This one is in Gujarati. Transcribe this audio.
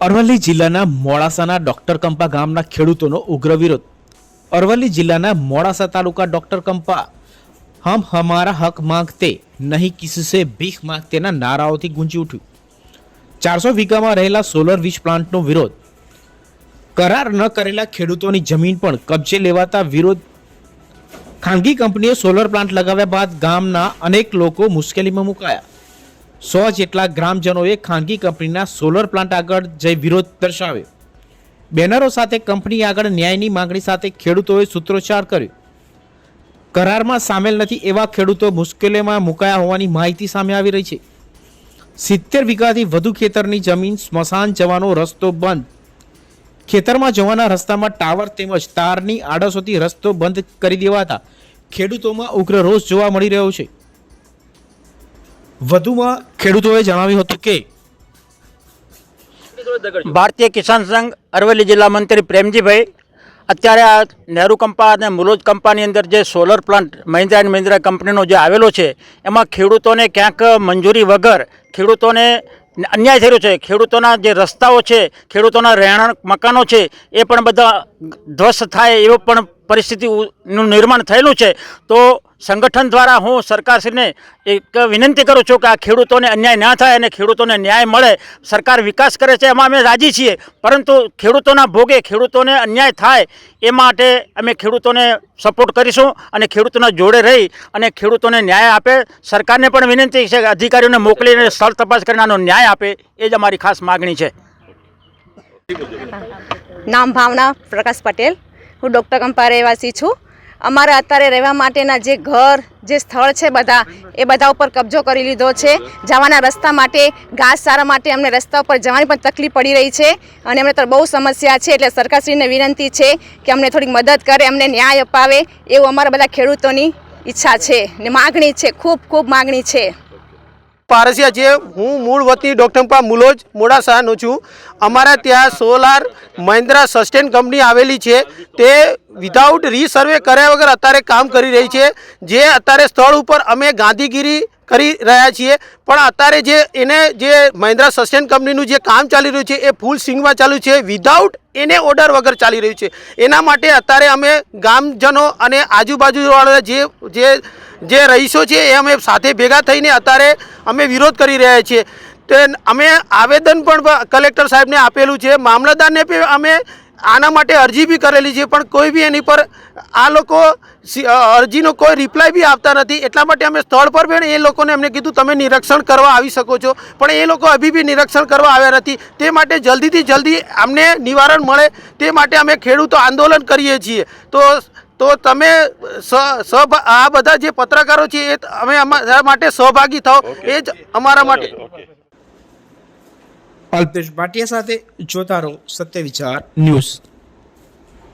અરવલ્લી જિલ્લાના મોડાસાના ડોક્ટર કંપા ગામના ખેડૂતોનો ઉગ્ર વિરોધ। અરવલ્લી જિલ્લાના મોડાસા તાલુકા ડોક્ટર કંપા હમ હમારા હક માંગતે નહીં કિસસે ભીખ માંગતેના નારાઓથી ગુંજી ઉઠ્યું। 400 વીઘામાં રહેલા સોલર વીજ પ્લાન્ટનો વિરોધ। કરાર ન કરેલા ખેડૂતોની જમીન પણ કબજે લેવાતા વિરોધ। ખાનગી કંપનીએ સોલર પ્લાન્ટ લગાવ્યા બાદ ગામના અનેક લોકો મુશ્કેલીમાં મુકાયા। 100 જેટલા ગ્રામજનોએ ખાનગી કંપનીના સોલર પ્લાન્ટ આગળ જઈ વિરોધ દર્શાવ્યો। બેનરો સાથે કંપની આગળ ન્યાયની માંગણી સાથે ખેડૂતોએ સૂત્રોચ્ચાર કર્યો। કરારમાં સામેલ નથી એવા ખેડૂતો મુશ્કેલીમાં મુકાયા હોવાની માહિતી સામે આવી રહી છે। 70 વીઘાથી વધુ ખેતરની જમીન સ્મશાન જવાનો રસ્તો બંધ। ખેતરમાં જવાના રસ્તામાં ટાવર તેમજ તારની આડશોથી રસ્તો બંધ કરી દેવાતા ખેડૂતોમાં ઉગ્ર રોષ જોવા મળી રહ્યો છે। વધુમાં ખેડૂતોએ જણાવ્યું હતું કે ભારતીય કિસાન સંઘ અરવલ્લી જિલ્લા મંત્રી પ્રેમજીભાઈ અત્યારે આ નહેરુ કંપા અને મુલોજ કંપાની અંદર જે solar plant Mahindra and Mahindra કંપનીનો જે આવેલો છે એમાં ખેડૂતોને ક્યાંક મંજૂરી વગર ખેડૂતોને અન્યાય થઈ રહ્યો છે। ખેડૂતોના જે રસ્તાઓ છે, ખેડૂતોના રહેણાંક મકાનો છે એ પણ બધા ધ્વસ્ત થાય એવો પણ પરિસ્થિતિનું નિર્માણ થયેલું છે। તો સંગઠન દ્વારા હું સરકારશ્રીને એક વિનંતી કરું છું કે આ ખેડૂતોને અન્યાય ના થાય અને ખેડૂતોને ન્યાય મળે। સરકાર વિકાસ કરે છે એમાં અમે રાજી છીએ, પરંતુ ખેડૂતોના ભોગે ખેડૂતોને અન્યાય થાય એ માટે અમે ખેડૂતોને સપોર્ટ કરીશું અને ખેડૂતોના જોડે રહી અને ખેડૂતોને ન્યાય આપે। સરકારને પણ વિનંતી છે કે અધિકારીઓને મોકલીને સ્થળ તપાસ કરીને આનો ન્યાય આપે, એ જ અમારી ખાસ માગણી છે। નામ ભાવના પ્રકાશ પટેલ, હું ડૉક્ટર કંપા રહેવાસી છું। અમારા અત્યારે રહેવા માટેના જે ઘર, જે સ્થળ છે એ બધા ઉપર કબજો કરી લીધો છે। જવાના રસ્તા માટે, ઘાસચારા માટે અમને રસ્તા ઉપર જવાની પણ તકલીફ પડી રહી છે અને અમને તો બહુ સમસ્યા છે। એટલે સરકારશ્રીને વિનંતી છે કે અમને થોડીક મદદ કરે, અમને ન્યાય અપાવે એવું અમારા બધા ખેડૂતોની ઈચ્છા છે ને માગણી છે, ખૂબ માગણી છે। પારસિયા છે। હું મૂળ વતની ડોક્ટર કંપા મુલોજ મોડાસાનો છું। અમારા ત્યાં સોલાર મહિન્દ્રા સસ્ટેન કંપની આવેલી છે, તે વિધાઉટ રીસર્વે કર્યા વગર અત્યારે કામ કરી રહી છે। જે અત્યારે સ્થળ ઉપર અમે ગાંધીગીરી કરી રહ્યા છીએ, પણ અત્યારે જે મહિન્દ્રા સસ્ટેન કંપનીનું જે કામ ચાલી રહ્યું છે એ ફૂલ સ્વિંગમાં ચાલુ છે, વિધાઉટ એને ઓર્ડર વગર ચાલી રહ્યું છે। એના માટે અત્યારે અમે ગામજનો અને આજુબાજુવાળા જે રહીશો છે એ અમે સાથે ભેગા થઈને અત્યારે અમે વિરોધ કરી રહ્યા છીએ। તે અમે આવેદન પણ કલેક્ટર સાહેબને આપેલું છે, મામલતદારને પણ અમે આના માટે અરજી બી કરેલી છે, પણ કોઈ બી એની પર આ લોકો અરજીનો કોઈ રિપ્લાય બી આપતા નથી। એટલા માટે અમે સ્થળ પર પણ એ લોકોને અમને કીધું તમે નિરીક્ષણ કરવા આવી શકો છો, પણ એ લોકો હજી બી નિરીક્ષણ કરવા આવ્યા નથી। તે માટે જલ્દીથી જલ્દી અમને નિવારણ મળે તે માટે અમે ખેડૂતો આંદોલન કરીએ છીએ। તો તમે આ બધા જે પત્રકારો છે એ અમે અમારા માટે સહભાગી થાઓ, એ જ અમારા માટે। અલ્પેશ ભાટિયા સાથે જોતા રહો સત્ય વિચાર ન્યૂઝ।